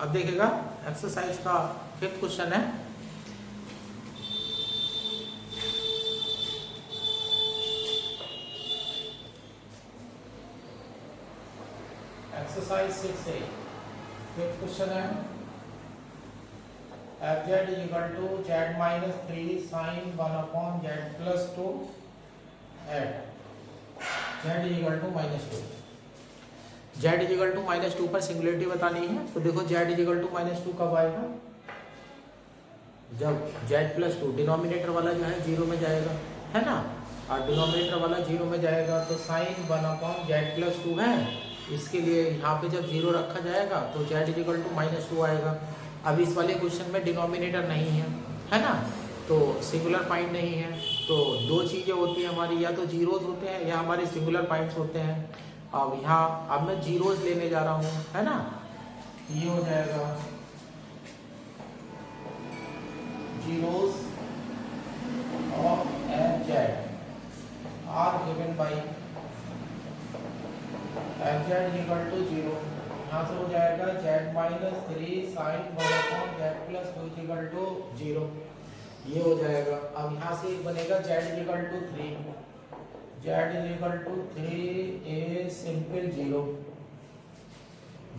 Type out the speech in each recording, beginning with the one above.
अब देखिएगा एक्सरसाइज का 5th क्वेश्चन है। एक्सरसाइज 6A 5th क्वेश्चन है। F Z is equal to Z minus 3 sine 1 upon Z plus 2 at Z is equal to -2। Z is equal to -2 पर singularity बतानी है। तो देखो जेड इज इक्वल टू -2 कब आएगा, जब जेड प्लस 2 डिनोमिनेटर वाला जो है 0 में जाएगा, है ना, और डिनोमिनेटर वाला 0 में जाएगा तो साइन 1 अपॉन जेड प्लस 2 है, इसके लिए यहाँ पे जब 0 रखा जाएगा तो जेड इज इक्वल टू -2 आएगा। अब इस वाले क्वेश्चन में डिनोमिनेटर नहीं है ना, तो सिंगुलर पॉइंट नहीं है। तो दो चीज़ें होती हैं हमारी, या तो जीरोज होते हैं या हमारे सिंगुलर पॉइंट्स होते हैं। अब यहाँ अब मैं जीरोज लेने जा रहा हूँ, है ना, ये हो जाएगा zeros of F Z are given by F Z equal to 0। यहाँ से हो जाएगा Z minus 3 sine 1 upon Z plus 2 equal to 0, ये हो जाएगा। अब यहाँ से बनेगा Z equal to 3, Z equal to 3 a simple 0।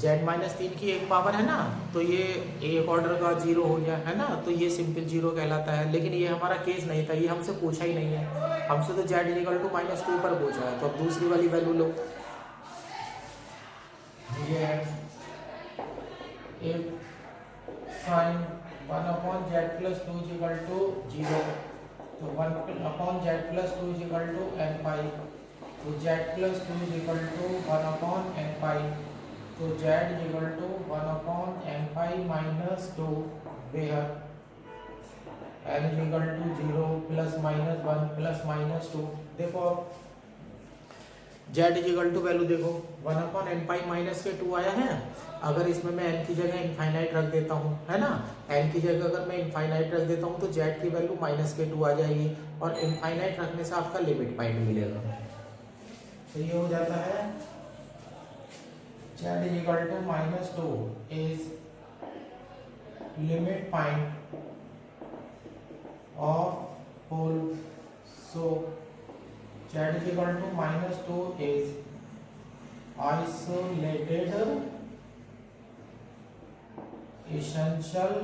Z minus 3 की एक पावर है ना, तो ये एक ऑर्डर का 0 हो गया, है ना, तो ये सिंपल 0 कहलाता है। लेकिन ये हमारा केस नहीं था, ये हमसे पूछा ही नहीं है, हमसे तो जेड इक्वल टू -2 पर पूछा है। तो अब दूसरी वाली वैल्यू लो, ये है एक sine 1 upon Z plus 2 equal to 0, तो 1 upon Z plus 2 equal to n pi, तो z plus 2 equal to 1 upon n pi, तो z equal to 1 upon n pi minus 2 where n equal to 0 plus -1 plus -2। देखो Z equal to value देखो 1 upon n pi minus के 2 आया है। अगर इसमें मैं एन की जगह इनफाइनाइट रख देता हूँ, है ना, एन की जगह अगर मैं इनफाइनाइट रख देता हूँ तो जेड की वैल्यू -2 आ जाएगी, और इनफाइनाइट रखने से आपका लिमिट पॉइंट मिलेगा। तो ये हो जाता है Z equal to -2 is limit point of pole. So Z is equal to -2 is isolated essential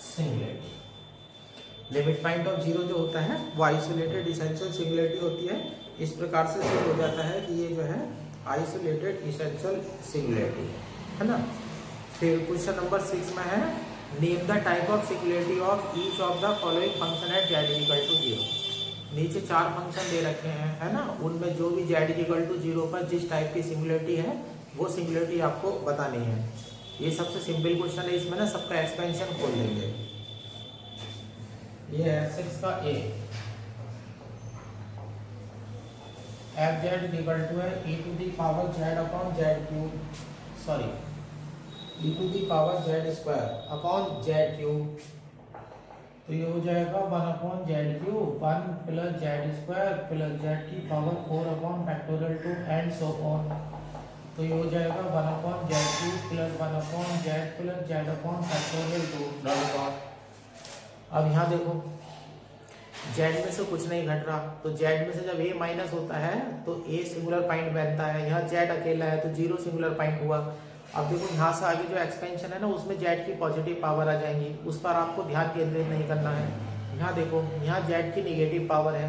singularity। Limit point of 0 जो होता है वो आइसोलेटेड इसेंशियल सिंगुलरिटी होती है। इस प्रकार से सिद्ध हो जाता है कि ये जो है आइसोलेटेड इसेंशियल सिंगुलरिटी है ना। फिर क्वेश्चन नंबर 6 में है name the type of singularity of each of the following function at Z equal to 0। नीचे 4 फंक्शन दे रखे हैं, है ना, उनमें जो भी जेड इक्वल टू 0 पर जिस टाइप की सिंगुलरिटी है वो सिंगुलरिटी आपको बतानी है। ये सबसे सिंपल क्वेश्चन है, इसमें ना सबका एक्सपेंशन खोल देंगे। ये है 6 का a, f Z equal to है e to the power z upon z cube, sorry e to the power z square upon z cube. तो ये हो जाएगा 1 upon z cube 1 plus z square plus z की power 4 upon factorial 2 and so on. तो ये हो जाएगा 1 upon z cube plus 1 upon Z plus z upon factorial 2 dot dot. अब यहाँ देखो जेड में से कुछ नहीं घट रहा, तो जेड में से जब ए माइनस होता है तो ए सिंगुलर पॉइंट बनता है। यहाँ जेड अकेला है तो 0 सिंगुलर पॉइंट हुआ। अब देखो यहाँ से आगे जो एक्सपेंशन है ना उसमें जेड की पॉजिटिव पावर आ जाएंगी, उस पर आपको ध्यान केंद्रित नहीं करना है। यहाँ देखो यहाँ जेड की निगेटिव पावर है,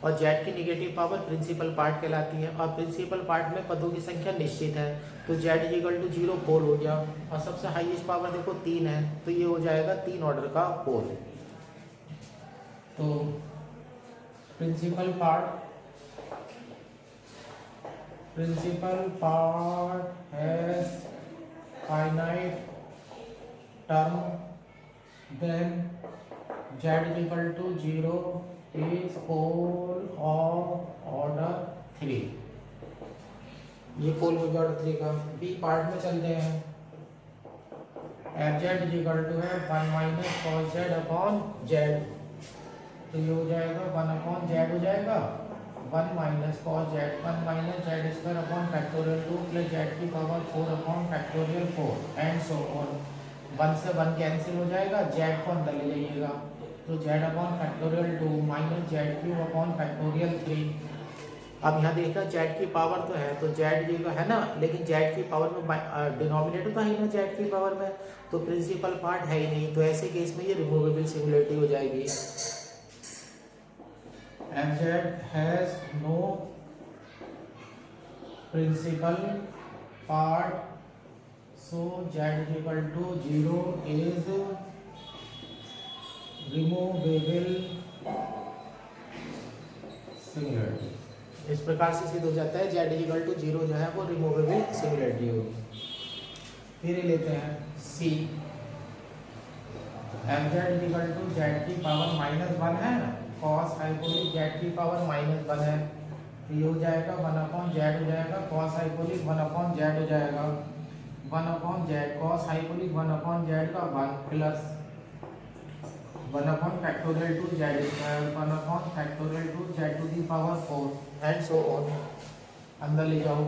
और जेड की निगेटिव पावर प्रिंसिपल पार्ट कहलाती है, और प्रिंसिपल पार्ट में पदों की संख्या निश्चित है। तो जेड इक्वल टू 0 पोल हो गया, और सबसे हाईएस्ट पावर देखो 3 है, तो ये हो जाएगा 3 ऑर्डर का पोल। तो principal part has finite term then z is equal to 0 is pole of order 3। ये पोल हो गया ऑर्डर 3 का। बी पार्ट में चलते हैं, F Z is equal to है 1 minus cos z upon Z, तो ये हो जाएगा 1 अपॉन जेड हो जाएगा 1 minus cos z 1 minus z square upon factorial 2 plus z की power 4 upon factorial 4 and so on. 1 से 1 कैंसिल हो जाएगा, जेड को अंदर ले जाइएगा तो Z upon factorial 2 minus z cube upon factorial 3। अब यहाँ देखा जेड की पावर तो है तो जेड ये का है ना, लेकिन जेड की पावर में डिनोमिनेटर तो है ना जेड की पावर में, तो प्रिंसिपल पार्ट है ही नहीं, तो ऐसे केस में ये रिमूवेबल सिंगुलरिटी हो जाएगी। F Z has no principal part so Z is equal to 0 is removable singularity. इस प्रकार से सिद्ध हो जाता है जेड इक्वल टू 0 जो है वो रिमूवेबल सिंगुलरिटी होगी। फिर ये लेते हैं c, f Z equal to z की पावर -1 है, कॉस हाइपोलिक जेड की पावर -1 है, तो ये हो जाएगा 1 अपॉन जेड हो जाएगा, कॉस हाइपोलिक 1 अपॉन जेड हो जाएगा, 1 upon z cos hyperbolic 1 upon z का 1 plus 1 upon factorial 2 z square 1 upon factorial 2 z to the power 4 and so on. अंदर ले जाओ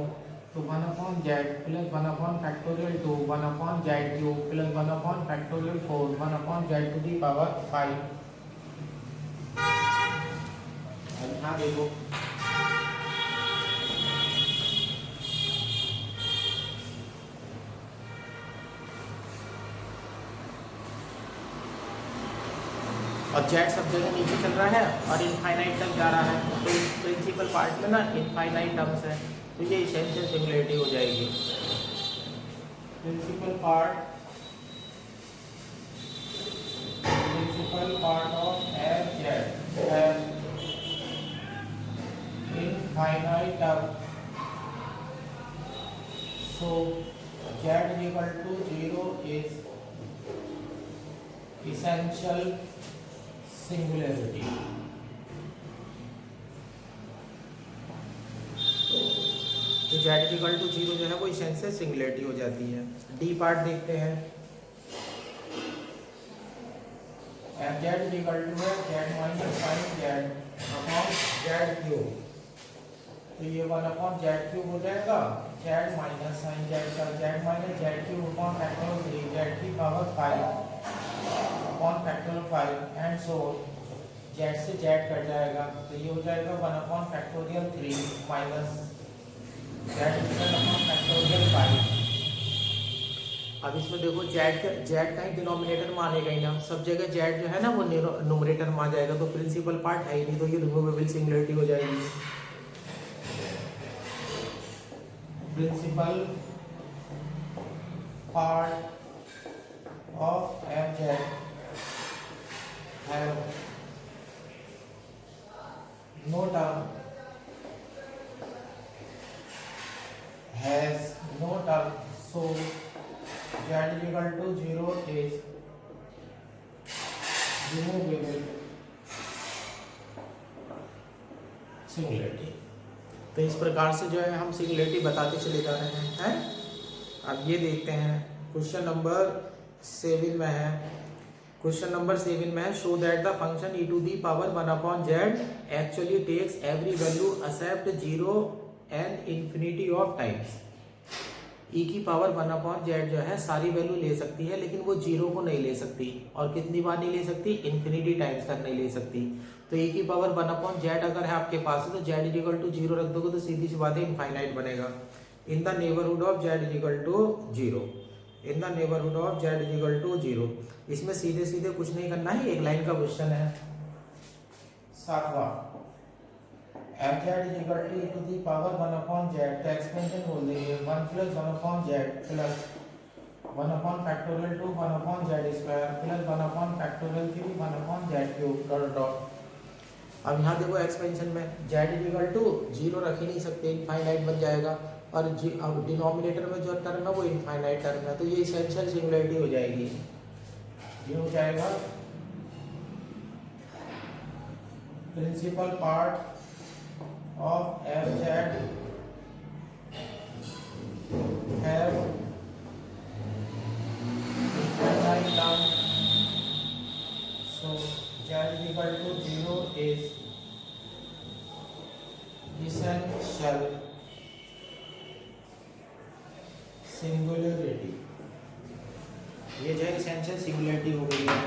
तो 1 upon Z plus 1 upon factorial 2 1 upon z cube plus 1 upon factorial 4 1 upon z to the power 5। अब यहाँ देखो और Z सब जगह नीचे चल रहा है और इनफाइनाइट तक जा रहा है, तो प्रिंसिपल पार्ट में ना इनफाइनाइट टर्म्स है, तो ये इसेंशियल सिंगुलरिटी हो जाएगी। Principal part of F z है infinite term, so z equal to 0 is essential singularity. तो जेड इक्वल टू 0 जो है वो इसेंशियल सिंगुलरिटी हो जाती है। डी पार्ट देखते हैं, एफ जेड इक्वल टू है z minus sine z upon z cube, तो ये 1 अपॉन जेड क्यूब हो जाएगा, जेड माइनस साइन जेड का z minus z cube upon factorial 3 z की power 5 upon factorial 5 and so z से z cut जाएगा, तो ये हो जाएगा 1 upon factorial 3 minus z square upon factorial 5। अब इसमें देखो जेड का ही डिनोमिनेटर में आने का ही ना, सब जगह जेड जो है ना वो न्यूमरेटर में आ जाएगा, तो प्रिंसिपल पार्ट है ही नहीं, तो ये रिमूवेबल सिंगुलरिटी हो जाएगी। Principal part of F Z have no term, has no term, so z is equal to 0 is removable singularity. तो इस प्रकार से जो है हम सिंगुलरिटी बताते चले जा रहे हैं। अब ये देखते हैं क्वेश्चन नंबर 7 में है, क्वेश्चन नंबर 7 में है show that the function e to the power 1 upon Z actually takes every value except 0 and infinity of times. e की पावर 1 अपॉन जेड जो है सारी वैल्यू ले सकती है, लेकिन वो 0 को नहीं ले सकती, और कितनी बार नहीं ले सकती, इन्फिनिटी टाइम्स तक नहीं ले सकती। तो e की पावर 1 अपॉन जेड अगर है आपके पास तो जेड इज इक्वल टू 0 रख दोगे तो सीधी सी बात है इनफाइनाइट बनेगा। In the neighbourhood of Z is equal to 0, in the neighbourhood of Z is equal to 0। इसमें सीधे सीधे कुछ नहीं करना है, एक लाइन का क्वेश्चन है। 7वां f Z is equal to e to the power 1 upon z का एक्सपेंशन बोल देंगे 1 plus 1 upon Z plus 1 upon factorial 2 1 upon z square plus 1 upon factorial 3 1 upon z cube dot dot. अब यहाँ देखो expansion में Z is equal to 0 रख ही नहीं सकते, इनफाइनाइट बन जाएगा, और अब डिनोमिनेटर में जो टर्म है वो इनफाइनाइट टर्म है, तो ये इसेंशियल सिंगुलरिटी हो जाएगी। ये हो जाएगा principal part of F Z have infinite term, so Z is equal to 0 is singularity, ये जो है इसेंशियल सिंगुलरिटी हो गई है।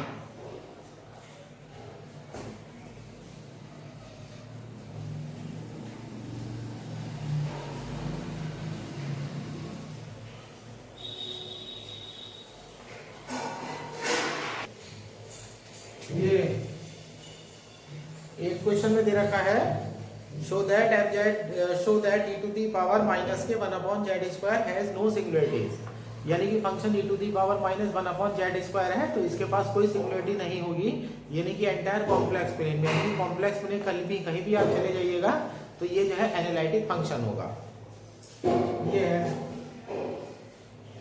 ये एक क्वेश्चन में दे रखा है show that F Z show that e to the power minus के 1/z² हैज नो सिंगुलरिटीज, यानी कि function e to the power minus 1/z² है तो इसके पास कोई सिंगुलरिटी नहीं होगी, यानी कि एंटायर कॉम्प्लेक्स प्लेन में, यानी कॉम्प्लेक्स प्लेन कहीं भी आप चले जाइएगा तो ये जो है एनालिटिक फंक्शन होगा। ये है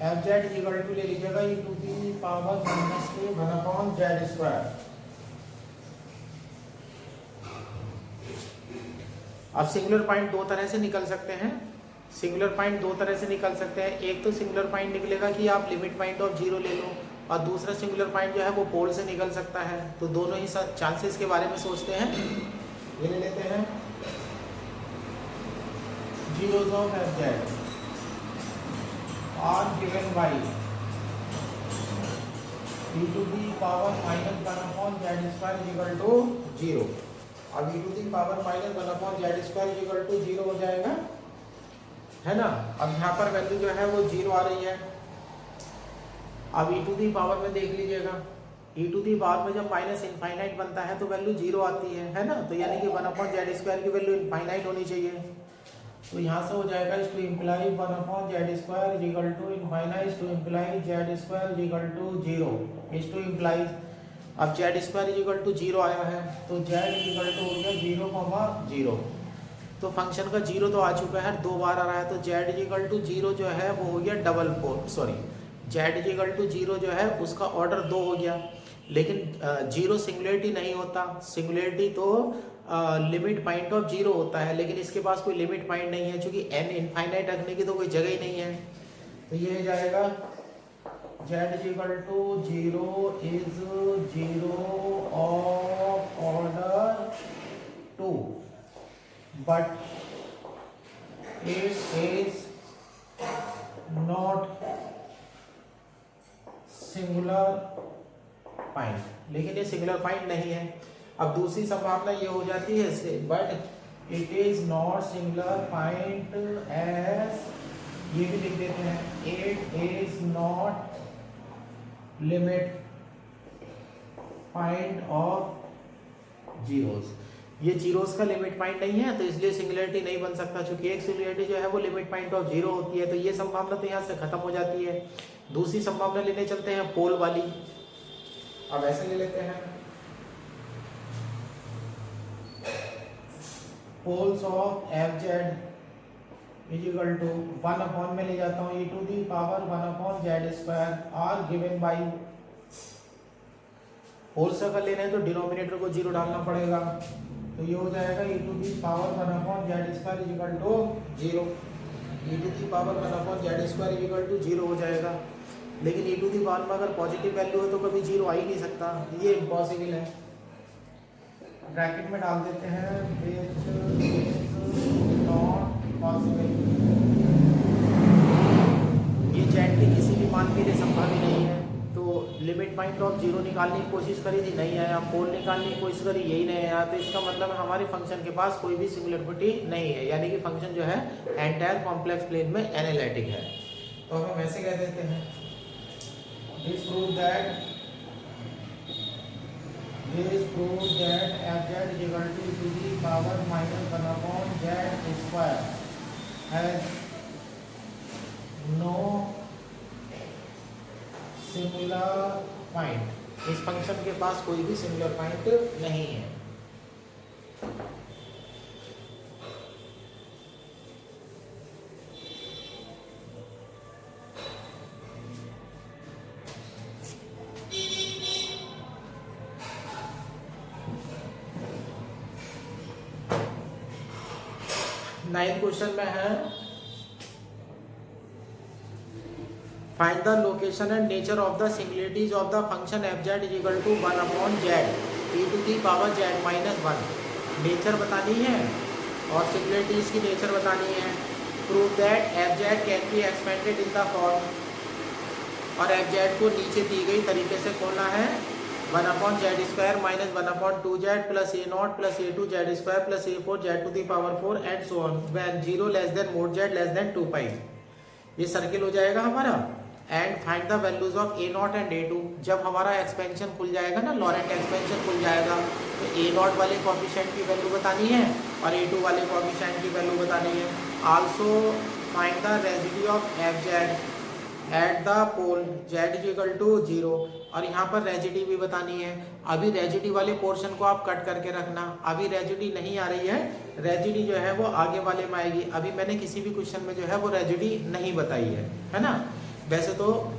एफ जेड इक्वल टू ले लीजिएगा ई टू दी पावर माइनस के 1/z²। अब सिंगुलर पॉइंट दो तरह से निकल सकते हैं, सिंगुलर पॉइंट दो तरह से निकल सकते हैं। एक तो सिंगुलर पॉइंट निकलेगा कि आप लिमिट पॉइंट ऑफ जीरो ले लो, और दूसरा सिंगुलर पॉइंट जो है वो पोल से निकल सकता है। तो दोनों ही चांसेस के बारे में सोचते हैं। ये ले लेते हैं zeros of F Z are given by e to the power minus 1/z² equal to 0। अब e to the power minus 1/z² equal to 0 हो जाएगा, है ना। अब यहाँ पर वैल्यू जो है वो 0 आ रही है। अब e टू दी पावर में देख लीजिएगा, e टू दी पावर में जब माइनस इनफाइनाइट बनता है तो वैल्यू 0 आती है ना। तो यानी कि 1/z² की वैल्यू इनफाइनाइट होनी चाहिए। तो यहाँ से हो जाएगा to imply 1/z² equal to infinite to imply z² equal to 0 is to imply. अब z² इक्वल टू 0 आया है तो z इक्वल टू हो गया 0,0। तो फंक्शन का 0 तो आ चुका है, 2 बार आ रहा है, तो z इक्वल टू 0 जो है वो हो गया z इक्वल टू 0 जो है उसका ऑर्डर 2 हो गया। लेकिन 0 सिंगुलरिटी नहीं होता, सिंगुलरिटी तो लिमिट पॉइंट ऑफ 0 होता है, लेकिन इसके पास कोई लिमिट पॉइंट नहीं है क्योंकि n इनफाइनाइट रखने की तो कोई जगह ही नहीं है। तो ये हो जाएगा z equal to 0 is 0 of order 2 but it is not singular point, लेकिन ये सिंगुलर पॉइंट नहीं है। अब दूसरी संभावना ये हो जाती है but it is not singular point as, ये भी लिख देते हैं, it is not limit point of zeros. ये जीरोस का लिमिट पॉइंट नहीं है तो इसलिए सिंगुलरिटी नहीं बन सकता, क्योंकि एक सिंगुलरिटी जो है वो लिमिट पॉइंट ऑफ 0 होती है। तो ये संभावना तो यहाँ से खत्म हो जाती है। दूसरी संभावना लेने चलते हैं पोल वाली। अब ऐसे ले लेते हैं poles of F Z is equal to 1 में ले जाता हूँ e to the power 1/z² are given by, whole circle लेना है तो डिनोमिनेटर को 0 डालना पड़ेगा। तो ये हो जाएगा e to the power 1/z² is equal to 0, e to the power 1/z² is equal to 0 हो जाएगा। लेकिन ई टू दी पावर में अगर पॉजिटिव वैल्यू हो तो कभी 0 आ ही नहीं सकता, ये इम्पॉसिबल है। ब्रैकेट में डाल देते हैं विच इज नॉट पॉसिबल, ये जेड के किसी भी मान के लिए संभव ही नहीं है। तो लिमिट पॉइंट ऑफ 0 निकालने की कोशिश करी थी, नहीं आया। पोल निकालने की कोशिश करी, यही नहीं आया। तो इसका मतलब है हमारे फंक्शन के पास कोई भी सिंगुलरिटी नहीं है, यानी कि फंक्शन जो है एंटायर कॉम्प्लेक्स प्लेन में एनालिटिक है। तो हम ऐसे कह देते हैं this prove that f(z) is equal to the power minus 1/z² has no singular point. इस फंक्शन के पास कोई भी सिंगुलर पॉइंट नहीं है। नाइन्थ क्वेश्चन में है find the location and nature of the singularities of the function f(z) is equal to 1/z e to the power z minus 1। Nature बतानी है और सिंगुलरिटीज की नेचर बतानी है। Prove that F Z can be expanded in the form, और F Z को नीचे दी गई तरीके से खोलना है 1/z² minus 1/2z plus a naught plus a2z² plus a4z to the power 4 and so on when 0 less than mod z less than 2 पाई। ये सर्किल हो जाएगा हमारा। And find the values of A not and a2। जब हमारा expansion खुल जाएगा ना, Laurent expansion खुल जाएगा, तो ए नॉट वाले कोएफिशिएंट की वैल्यू बतानी है और a2 वाले कोएफिशिएंट की वैल्यू बतानी है। Also find the residue of F Z at the pole z equal to 0, और यहाँ पर रेजिडी भी बतानी है। अभी रेजिडी वाले पोर्शन को आप कट करके रखना, अभी रेजिडी नहीं आ रही है, रेजिडी जो है वो आगे वाले में आएगी। अभी मैंने किसी भी क्वेश्चन में जो है वो रेजिडी नहीं बताई है ना। वैसे तो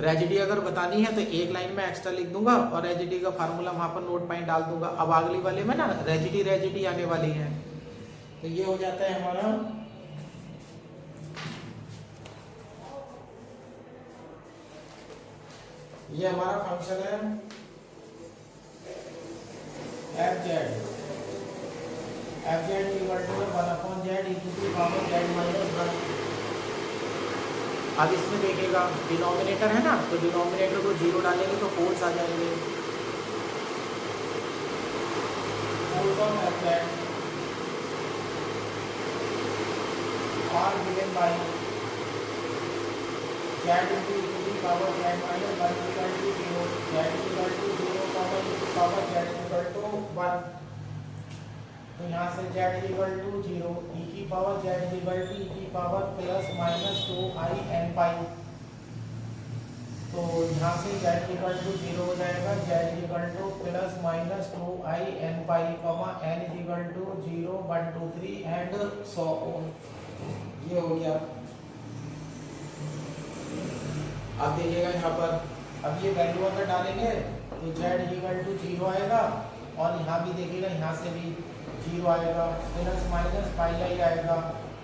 रेजिडी अगर बतानी है तो एक लाइन में एक्स्ट्रा लिख दूंगा और रेजिडी का फार्मूला वहाँ पर नोट पॉइंट डाल दूंगा। अब अगली वाले में ना रेजिडी आने वाली है। तो ये हो जाता है हमारा ये हमारा फंक्शन है F Z equal to 1/z e to the power z minus 1। अब इसमें देखेगा डिनोमिनेटर है ना, तो डिनोमिनेटर को 0 डालेंगे तो पोल्स आ जाएंगे। Poles of F Z are given by z into e to the power z minus 1 equal to 0, z equal to 0 comma e to the power z equal to 1। तो यहाँ से z equal to 0, e की power z equal to e की power plus minus 2i n पाई। तो यहाँ से z equal to 0 हो जाएगा, z equal to plus minus 2i n pi comma n equal to 0 1 2 3 and so on. ये हो गया। अब देखिएगा यहाँ पर, अब ये वैल्यू अगर डालेंगे तो z इक्वल टू 0 आएगा, और यहाँ भी देखिएगा यहाँ से भी 0 आएगा, प्लस माइनस पाई आई आएगा,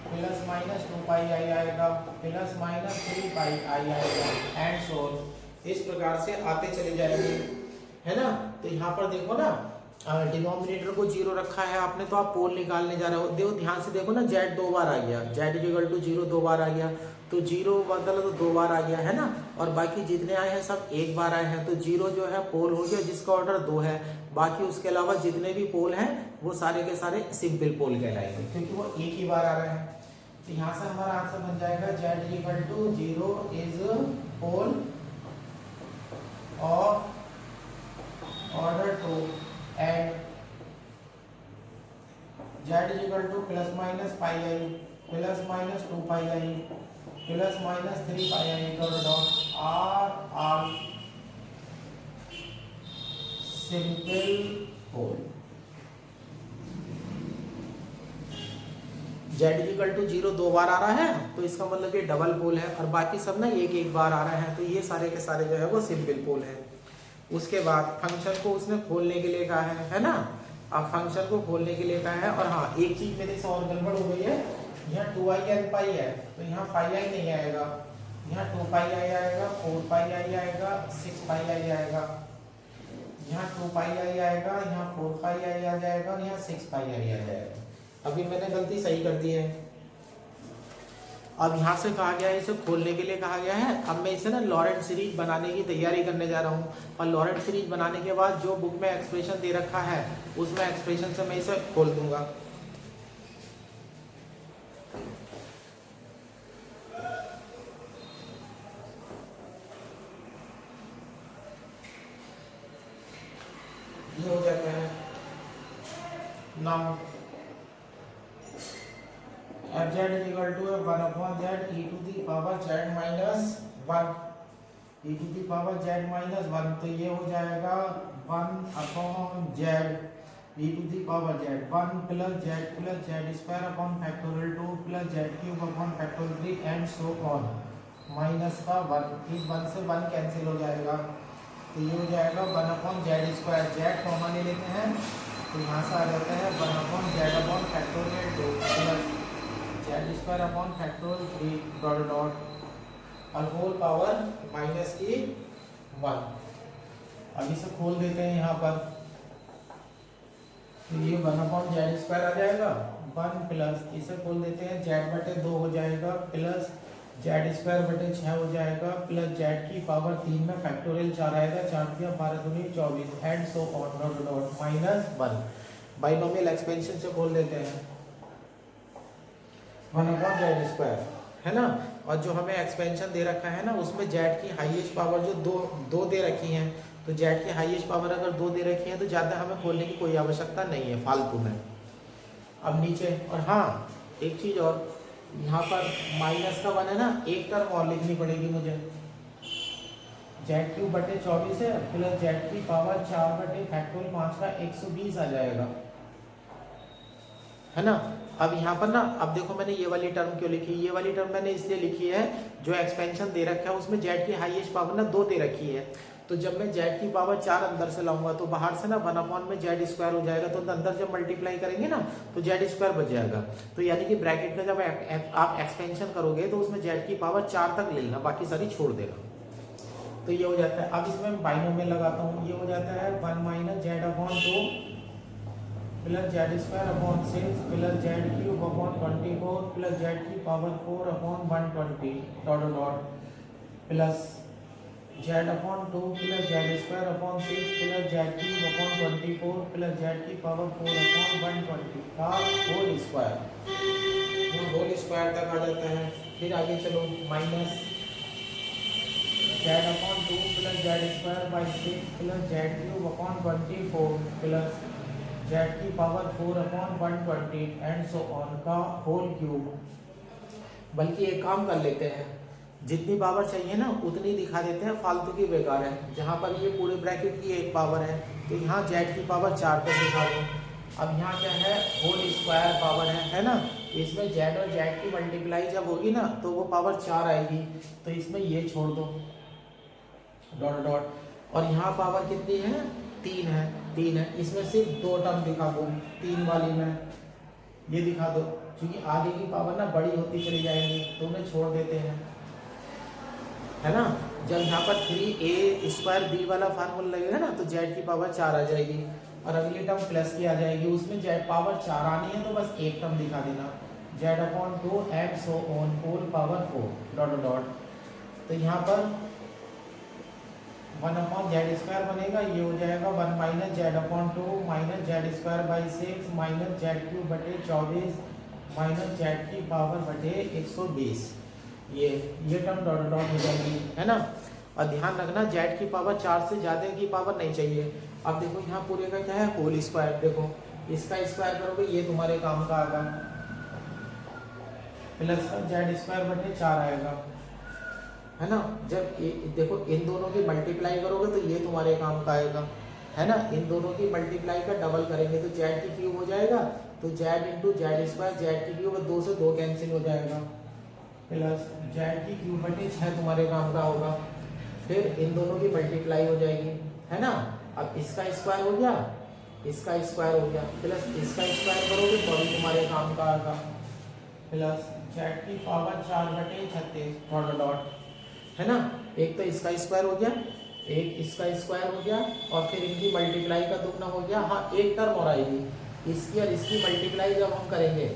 प्लस माइनस 2 पाई आई आएगा, प्लस माइनस 3 पाई आई आएगा एंड सो ऑन। इस प्रकार से आते चले जाएंगे, है ना। तो यहाँ पर देखो ना, डिनोमिनेटर को 0 रखा है आपने, तो आप पोल निकालने जा रहे हो। देखो ध्यान से देखो ना, z 2 बार आ गया, z इक्वल टू 0 2 बार आ गया, तो 0 बदल तो 2 बार आ गया है ना, और बाकी जितने आए हैं सब एक बार आए हैं। तो 0 जो है पोल हो गया जिसका ऑर्डर 2 है, बाकी उसके अलावा जितने भी पोल हैं वो सारे के सारे सिंपल पोल कहलाएंगे क्योंकि वो एक ही बार आ रहे हैं। तो यहाँ से हमारा आंसर बन जाएगा z equal to 0 is pole of order 2 and z equal to plus minus pi I plus minus 2 pi I plus minus 3 pi I dot are simple pole. z equal to 0 2 बार आ रहा है तो इसका मतलब ये डबल पोल है, और बाकी सब ना एक बार आ रहे हैं, तो ये सारे के सारे जो है वो सिंपल पोल है। उसके बाद फंक्शन को उसने खोलने के लिए कहा है ना। अब फंक्शन को खोलने के लिए कहा है, और हाँ एक चीज मेरे से और गड़बड़ हो गई है, यहाँ 2i n पाई है तो यहाँ पाई आई नहीं आएगा, यहाँ 2 पाई आई आएगा, 4 पाई आई आएगा, 6 पाई आई आएगा, यहाँ 2 पाई आई आएगा, यहाँ 4 पाई आई आ जाएगा, और यहाँ 6 पाई आई आ जाएगा। अभी मैंने गलती सही कर दी है। अब यहाँ से कहा गया है, इसे खोलने के लिए कहा गया है। अब मैं इसे ना लॉरेंट सीरीज बनाने की तैयारी करने जा रहा हूँ, और लॉरेंट सीरीज बनाने के बाद जो बुक में एक्सप्रेशन दे रखा है उसमें एक्सप्रेशन से मैं इसे खोल दूंगा। ये हो जाता है now F Z is equal to 1/z e to the power z minus 1 e to the power z minus 1। तो ये हो जाएगा 1/z e to the power z 1 plus z square upon factorial 2 plus z cube upon factorial 3 and so on minus का 1। इस 1 से 1 cancel हो जाएगा, तो ये हो जाएगा 1/z स्क्वायर, z कॉमन ले लेते हैं तो यहाँ से आ जाता है 1/z upon factorial 2 plus z square upon factorial 3 dot dot और होल पावर माइनस की 1। अब इसे खोल देते हैं यहाँ पर, तो ये 1/z स्क्वायर आ जाएगा, 1 प्लस इसे बोल देते हैं जेड बटे 2 हो जाएगा प्लस जेड स्क्वायर बटे 6 हो जाएगा प्लस जेड की पावर 3 में फैक्टोरियल 4 आएगा, 4 दिया 12 दूनी 24 and so on dot dot minus 1। Binomial expansion से बोल देते हैं 1 अपॉन जेड स्क्वायर, है ना। और जो हमें एक्सपेंशन दे रखा है ना उसमें जेड की हाईएस्ट पावर जो दो दे रखी है, तो जेड की हाईएस्ट पावर अगर 2 दे रखी है तो ज़्यादा हमें खोलने की कोई आवश्यकता नहीं है फालतू में। अब नीचे, और हाँ एक चीज़ और, यहाँ पर माइनस का 1 है ना, एक टर्म और लिखनी पड़ेगी मुझे, जेड क्यूब बटे 24 है प्लस जेड की पावर 4 बटे फैक्टोरियल 5 का 120 आ जाएगा, है ना। अब यहाँ पर ना, अब देखो मैंने ये वाली टर्म क्यों लिखी, ये वाली टर्म मैंने इसलिए लिखी है जो एक्सपेंशन दे रखा है उसमें जेड की हाईएस्ट पावर ना 2 दे रखी है, तो जब मैं जेड की पावर 4 अंदर से लाऊंगा तो बाहर से ना 1 अपॉन में जेड स्क्वायर हो जाएगा, तो अंदर जब मल्टीप्लाई करेंगे ना तो जेड स्क्वायर बच जाएगा। तो यानी कि ब्रैकेट का जब आप एक्सपेंशन करोगे तो उसमें जेड की पावर 4 तक ले लेना, बाकी सारी छोड़ देना। तो ये हो जाता है। अब इसमें बाइनोमियल लगाता हूँ, ये हो जाता है 1 minus z upon 2 plus z square upon 6 plus z cube upon 24 plus z की power 4 upon 120 dot dot plus z upon 2 plus z square upon 6 plus z cube upon 24 plus z की power 4 upon 120 का whole square, वो whole square तक आ जाता है। फिर आगे चलो, minus z upon 2 plus z square by 6 plus z cube upon 24 plus z की power 4 upon 120 and so on का होल क्यूब। बल्कि एक काम कर लेते हैं, जितनी पावर चाहिए ना उतनी दिखा देते हैं, फालतू की बेकार है। जहाँ पर ये पूरे ब्रैकेट की एक पावर है तो यहाँ जेड की पावर 4 तक दिखा दो। अब यहाँ क्या है, होल स्क्वायर पावर है ना, इसमें जेड और जेड की मल्टीप्लाई जब होगी ना तो वो पावर 4 आएगी, तो इसमें ये छोड़ दो डॉट डॉट, और यहाँ पावर कितनी है, 3 है, इसमें सिर्फ 2 टर्म दिखा दो, 3 वाली में ये दिखा दो, क्योंकि आगे की पावर ना बड़ी होती चली जाएगी तो उन्हें छोड़ देते हैं, है ना। जब यहाँ पर 3a स्क्वायर b वाला फार्मूला लगेगा ना तो जेड की पावर 4 आ जाएगी, और अगली टर्म प्लस की आ जाएगी, उसमें जेड पावर 4 आनी है तो बस एक टर्म दिखा देना, z upon 2 and so on whole power 4 dot dot. तो यहाँ पर 1 अपॉन जेड स्क्वायर बनेगा, ये हो जाएगा 1 minus z upon 2 minus z square by 6 minus z cube बटे 24 माइनस जेड की पावर बटे 120, ये टर्म डॉट डॉट हो जाएगी, है ना। और ध्यान रखना जेड की पावर 4 से ज़्यादा की पावर नहीं चाहिए। अब देखो यहाँ पूरे का क्या है, होल स्क्वायर, देखो इसका स्क्वायर करोगे ये तुम्हारे काम का आएगा, प्लस का जेड स्क्वायर बटे 4 आएगा, है ना। जब देखो इन दोनों की मल्टीप्लाई करोगे तो ये तुम्हारे काम का आएगा, है ना। इन दोनों की मल्टीप्लाई का डबल करेंगे तो जेड की क्यूब हो जाएगा, तो Z into Z square, Z की क्यूब 2 से 2 कैंसिल हो जाएगा, प्लस जेड की क्यूब बटे 6 तुम्हारे काम का होगा। फिर इन दोनों की मल्टीप्लाई हो जाएगी, है ना। अब इसका स्क्वायर हो गया, इसका स्क्वायर हो गया, प्लस इसका स्क्वायर करोगे तो भी तुम्हारे काम का आएगा, प्लस जेड की पावर 4 बटे 36 डॉट डॉट, है ना। एक तो इसका स्क्वायर हो गया, एक इसका स्क्वायर हो गया, और फिर इनकी मल्टीप्लाई का दुगना हो गया। हाँ एक टर्म और आएगी, इसकी और इसकी मल्टीप्लाई जब हम करेंगे,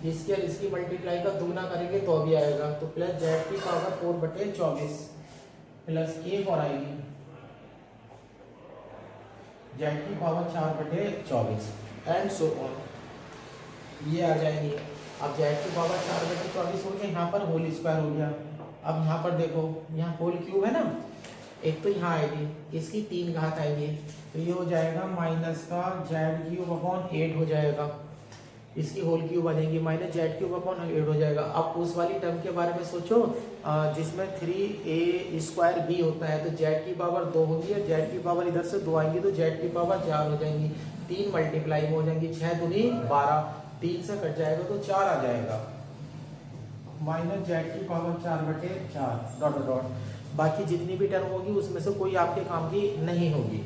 इसकी और इसकी मल्टीप्लाई का दुगना करेंगे तो भी आएगा, तो प्लस जेड की पावर 4 बटे 24 प्लस एक और आएगी जेड की पावर 4 बटे 24 एंड सो ऑन, ये आ जाएंगी। अब जेड की पावर 4 बटे 24 हो गया, यहाँ पर होल स्क्वायर हो गया। अब यहाँ पर देखो, यहाँ होल क्यूब है ना, एक तो यहाँ आएगी, इसकी 3 घात आएगी, तो ये हो जाएगा माइनस का जेड क्यूब अपॉन 8 हो जाएगा, इसकी होल क्यूब बनेगी माइनस जेड क्यूब अपॉन 8 हो जाएगा। अब उस वाली टर्म के बारे में सोचो जिसमें 3a स्क्वायर b होता है, तो जेड की पावर 2 होगी और जेड की पावर इधर से 2 आएंगी तो जेड की पावर 4 हो जाएंगी, 3 मल्टीप्लाई में हो जाएंगी, 6 दूनी 12, 3 से कट जाएगा तो 4 आ जाएगा, माइनस जेड की पावर 4 बटे 4 डॉट डॉट। बाकी जितनी भी टर्म होगी उसमें से कोई आपके काम की नहीं होगी,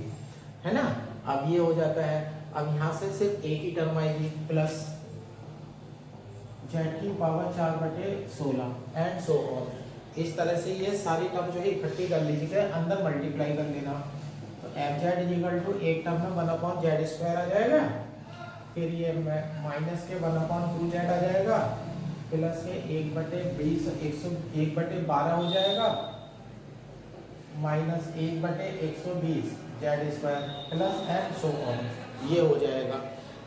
है ना। अब ये हो जाता है। अब यहाँ से सिर्फ एक ही टर्म आएगी, प्लस जेड की पावर 4 बटे 16 एंड सो ऑन। इस तरह से ये सारी टर्म जो है इकट्ठी कर लीजिएगा, अंदर मल्टीप्लाई कर लेना, तो एफ जेड इक्वल टू एक टर्म में 1 अपॉन जेड स्क्वायर आ जाएगा, फिर ये माइनस के 1/2z आ जाएगा, प्लस के 1/12 हो जाएगा, minus 1/120 Z square plus and so on, ये हो जाएगा,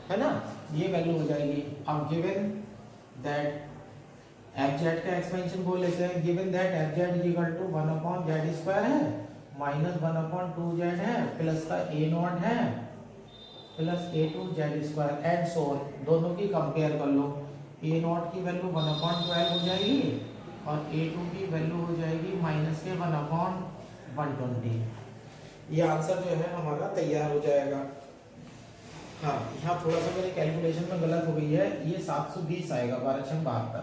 है ना, ये वैल्यू हो जाएगी। अब गिवन दैट एफ जेड का एक्सपेंशन बोल लेते हैं, given that F Z is equal to 1/z square है, माइनस 1/2z है, प्लस का a नॉट है, plus a2z square and so on, दोनों की कंपेयर कर लो। a नॉट की वैल्यू 1/12 हो जाएगी और a2 की वैल्यू हो जाएगी माइनस के 1/120। ये आंसर जो है हमारा तैयार हो जाएगा। हाँ, यहाँ थोड़ा सा मेरे कैलकुलेशन में गलत हो गई है, ये 720 आएगा 12×72,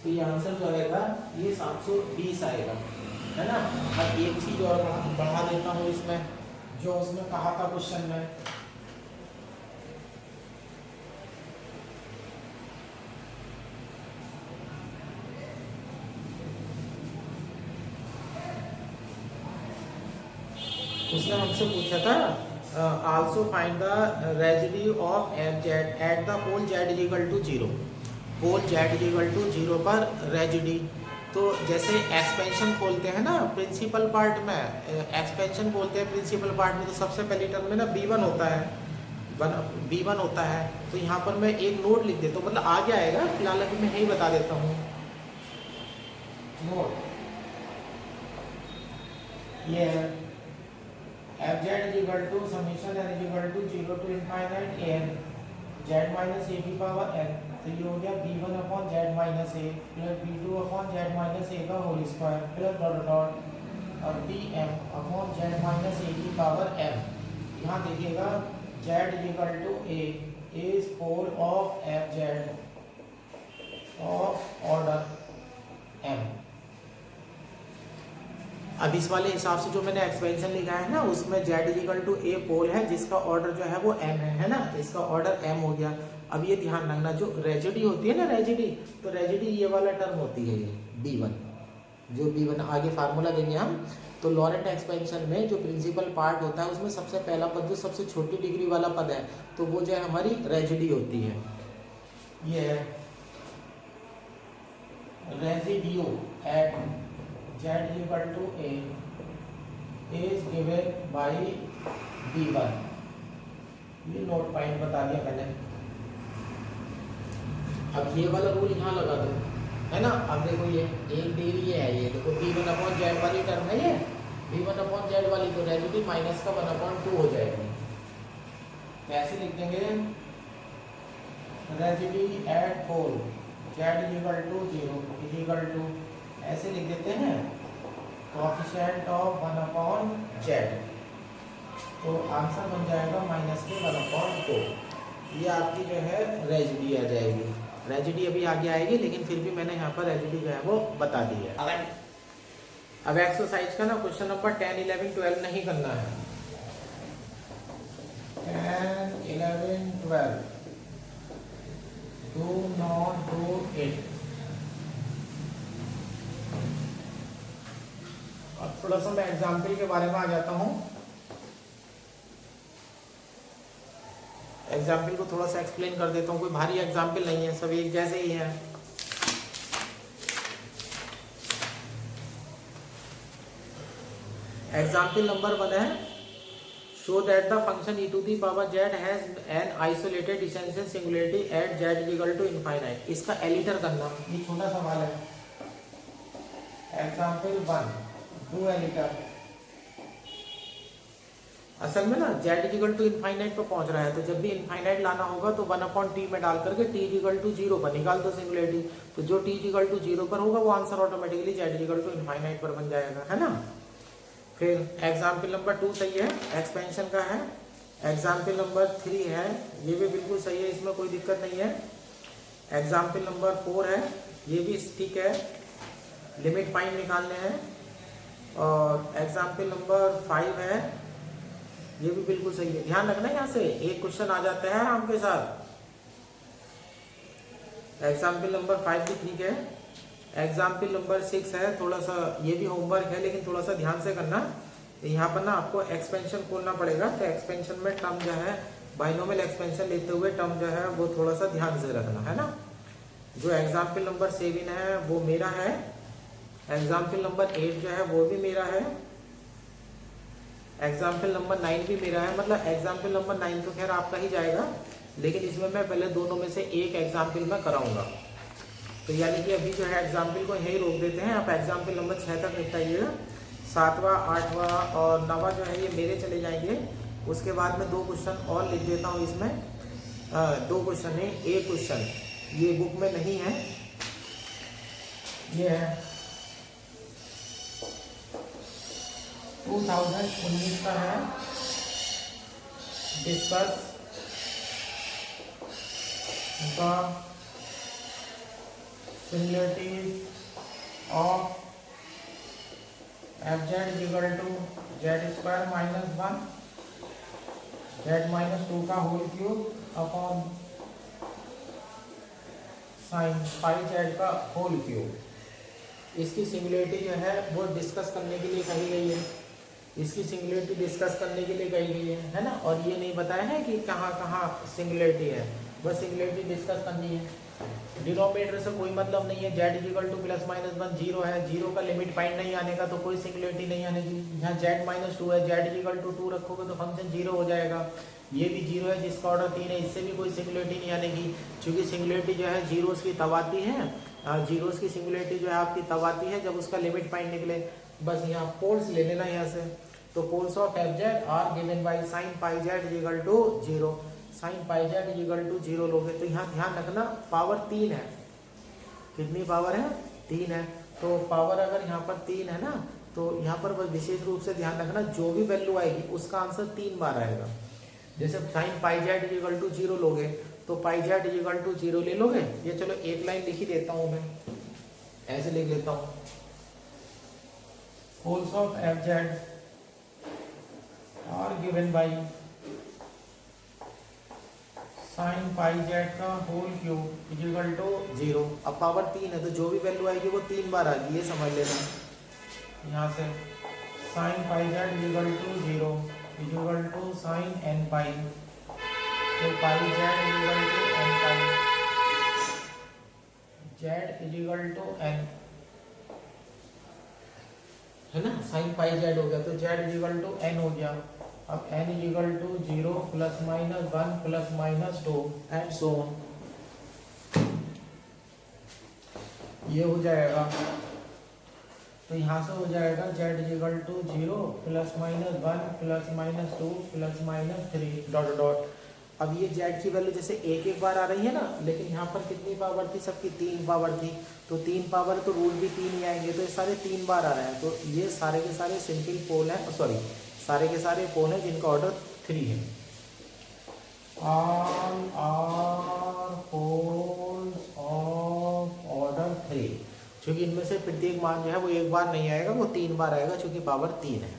तो ये आंसर जो आएगा ये 720 आएगा, है ना। अब एक चीज और बढ़ा देता हूँ इसमें, जो उसमें कहा था क्वेश्चन में, उसने हमसे पूछा था also find the residue of F Z at the pole z is equal to 0, pole z is equal to 0 पर रेजिड्यू। तो जैसे एक्सपेंशन खोलते हैं ना प्रिंसिपल पार्ट में, एक्सपेंशन बोलते हैं प्रिंसिपल पार्ट में, तो सबसे पहली टर्म में ना b1 होता है, b1 होता है, तो यहाँ पर मैं एक नोट लिख देता हूँ, मतलब आगे आएगा, फिलहाल अभी मैं यही बता देता हूँ। नोट ये है F Z is equal to summation n is equal to 0 to infinite n z minus a की पावर n, तो ये हो गया b1/z minus a plus b2/z minus a का whole square plus dot dot और bm/z minus a की power m। यहाँ देखिएगा z is equal to a is pole of F z of order m। अब इस वाले हिसाब से जो मैंने एक्सपेंशन लिखा है ना, उसमें z is equal to a pole है जिसका ऑर्डर जो है वो m है ना, इसका ऑर्डर m हो गया। अब ये ध्यान रखना, जो रेजिडी होती है ना, रेजिडी, तो रेजिडी ये वाला टर्म होती है ये b1, जो b1 आगे फार्मूला देंगे हम। तो लॉरेंट एक्सपेंशन में जो प्रिंसिपल पार्ट होता है उसमें सबसे पहला पद जो सबसे छोटी डिग्री वाला पद है, तो वो जो है हमारी रेजिडी होती है। ये रेजिडियो eight z is equal to a is given by b1, ये नोट पॉइंट बता दिया मैंने। अब ये वाला रूल यहाँ लगा दो, है ना। अब देखो ये एक डिग्री ये है, ये देखो b1/z वाली टर्म है, ये b1/z वाली, तो रेजिडी माइनस का 1/2 हो जाएगी। कैसे लिख देंगे, residue at pole z is equal to 0 is equal to, ऐसे लिख देते हैं कोएफिशिएंट ऑफ 1/z, तो आंसर बन जाएगा माइनस के 1/2। ये आपकी जो है रेजिडी आ जाएगी। रेजिडी अभी आगे आएगी, लेकिन फिर भी मैंने यहाँ पर रेजिडी जो है वो बता दी है। अब एक्सरसाइज का ना क्वेश्चन नंबर 10, 11, 12 नहीं करना है। 10, 11, 12 do not do it। अब थोड़ा सा मैं एग्जाम्पल के बारे में आ जाता हूँ। एग्जाम्पल को थोड़ा सा एक्सप्लेन कर देता हूँ, कोई भारी एग्जाम्पल नहीं है, सब एक जैसे ही है। एग्जाम्पल नंबर 1 है, show that the function e to the power z has an isolated essential singularity at z is equal to infinite। इसका एलिटर करना, ये छोटा सवाल है। एग्जाम्पल 1 टू एलिटर, असल में ना z इक्वल टू इनफाइनाइट पर पहुंच रहा है, तो जब भी इनफाइनाइट लाना होगा तो 1/t में डाल करके t इक्वल टू 0 पर निकाल दो सिंगुलरिटी, तो जो t इक्वल टू 0 पर होगा वो answer automatically z equal to infinite पर बन जाएगा, है ना। फिर एग्जाम्पल नंबर 2 सही है, एक्सपेंशन का है। एग्जाम्पल नंबर 3 है, ये भी बिल्कुल सही है, इसमें कोई दिक्कत नहीं है। एग्जाम्पल नंबर 4 है, ये भी ठीक है, लिमिट पॉइंट निकालने हैं। और एग्जाम्पल नंबर 5 है, ये भी बिल्कुल सही है। ध्यान रखना, यहाँ से एक क्वेश्चन आ जाता है आराम के साथ। एग्जाम्पल नंबर 5 भी ठीक है। एग्जाम्पल नंबर 6 है, थोड़ा सा ये भी होमवर्क है, लेकिन थोड़ा सा ध्यान से करना। तो यहाँ पर ना आपको एक्सपेंशन खोलना पड़ेगा। तो एक्सपेंशन में टर्म जो है बाइनोमियल एक्सपेंशन लेते हुए टर्म जो है वो थोड़ा सा ध्यान से रखना है ना। जो एग्जाम्पल नंबर 7 है वो मेरा है, एग्जाम्पल नंबर 8 जो है वो भी मेरा है, एग्जाम्पल नंबर 9 भी मेरा है। मतलब एग्जाम्पल नंबर 9 तो खैर आपका ही जाएगा, लेकिन इसमें मैं पहले दोनों में से एक एग्जाम्पल में कराऊंगा। तो यानी कि अभी जो है एग्जाम्पल को यहीं रोक देते हैं, आप एग्जाम्पल नंबर 6 तक निपटाइएगा। 7वां 8वां और 9वां जो है ये मेरे चले जाएंगे। उसके बाद में 2 क्वेश्चन और लिख देता हूँ इसमें। 2 क्वेश्चन है, एक क्वेश्चन ये बुक में नहीं है, ये है 2019 का है। Discuss the similarities of F Z equal to z square minus 1 z minus 2 का whole cube upon sine pi z का होल क्यूब। इसकी सिंगुलरिटी जो है वो डिस्कस करने के लिए कही गई है, इसकी सिंगुलरिटी डिस्कस करने के लिए कही गई है ना। और ये नहीं बताया है कि कहाँ कहाँ सिंगुलरिटी है, बस सिंगुलरिटी डिस्कस करनी है। डिनोमिनेटर से कोई मतलब नहीं है, Z equal to plus minus 1 zero है, जीरो का लिमिट पॉइंट नहीं आने का तो कोई सिंगुलरिटी नहीं आनेगी। यहाँ जेड माइनस 2 है, जेड इक्वल टू 2 रखोगे तो फंक्शन जीरो हो जाएगा। ये भी जीरो है जिसका ऑर्डर 3 है, इससे भी कोई सिंगुलरिटी नहीं आनेगी, क्योंकि सिंगुलरिटी जो है जीरोस की तब आती है, जीरोस की सिंगुलरिटी जो है आपकी तब आती है जब उसका लिमिट पॉइंट निकले। बस यहाँ पोल्स ले लेना यहाँ से। तो poles of F Z are given by sine pi z equal to 0, sine pi z equal to 0 लोगे तो यहाँ ध्यान रखना पावर 3 है। कितनी पावर है? 3 है। तो पावर अगर यहाँ पर 3 है ना, तो यहाँ पर बस विशेष रूप से ध्यान रखना जो भी वैल्यू आएगी उसका आंसर 3 बार आएगा। जैसे sine pi z equal to 0 लोगे तो पाई जेड इक्वल टू 0 ले लोगे। ये चलो एक लाइन लिख ही देता हूँ मैं, ऐसे लिख लेता हूँ, poles of F Z are given by sine pi z का होल क्यूब इक्वल टू 0। अब पावर 3 है तो जो भी वैल्यू आएगी वो 3 बार आएगी, ये समझ लेना। यहाँ से sine pi z equal to 0 equal to sine n pi, तो pi z equal to n pi, z equal to n है ना। साइन पाई जेड हो गया तो जेड इक्वल टू एन हो गया। अब n equal to 0 plus minus 1 plus minus 2 and so on, ये हो जाएगा। तो यहाँ से हो जाएगा z equal to 0 plus minus 1 plus minus 2 plus minus 3 dot dot. अब ये z की वैल्यू जैसे एक एक बार आ रही है ना, लेकिन यहाँ पर कितनी पावर थी? सबकी 3 पावर थी, तो 3 पावर तो रूट भी 3 ही आएंगे, तो ये सारे 3 बार आ रहे हैं। तो ये सारे के सारे सिंपल पोल हैं, सॉरी सारे के सारे पोल हैं जिनका ऑर्डर 3 है। All are poles of order 3, क्योंकि इनमें से प्रत्येक मान जो है वो एक बार नहीं आएगा, वो 3 बार आएगा, क्योंकि पावर 3 है।